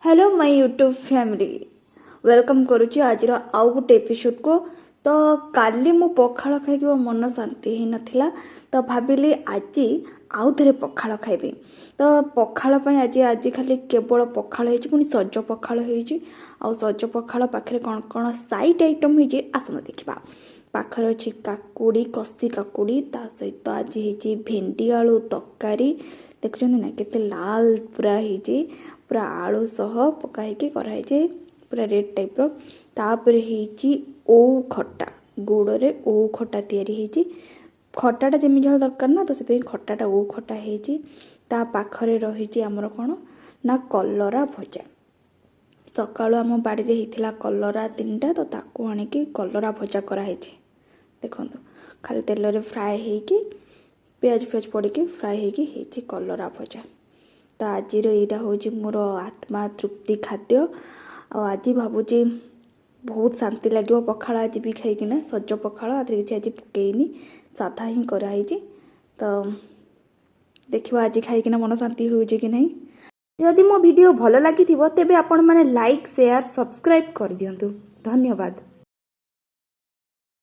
Hello my YouTube family welcome करुच्ची आज आउ गोटे एपिसोड को। तो काली मु पखाड़ खाई मन शांति ही नथिला, तो भाविली आज आउ थे पखाड़ खाइबी। तो पखाड़ आज आज खाली केवल पखाड़ पुणी सज पखाड़ हो सज पखाड़ पाखे कौन कौन साइड आइटम हो आसन देखा। पाखरे अच्छी काकुड़ी कषी काकुड़ी ता सहित आज हो भेंडी आलू तरकारी देखुं ना केते लाल पूरा हो पूरा आलू सह पकाई कराई पूरा रेड टाइप तापर ओ खटा गुड़ ओ खटा तैयारी खटाटा जमी जहाँ दरकार ना, तो से खटाटा ओ खटा ता पाखरे रही आमर कौन ना कलरा भजा। सकाळु आम बाड़ी होता कलरा 3टा, तो ताकू आनिकी कलरा भजा कराई देखो खाली तेल रे फ्राए होगी पियाज फियाज पड़ी फ्राए होगी कलरा भजा। तो आज यहाँ हूँ मोर आत्मा तृप्ति खाद्य। आज भावुची बहुत शांति लगे पखाड़ आज भी खाईकिना सज पखाड़ आज पकईनी साधा ही कराई। तो देखा आज खाईकिना मन शांति हो कि नहीं। जदि मो वीडियो भल लगी तेबे आपण माने लाइक शेयर सब्सक्राइब कर दियंतु। धन्यवाद।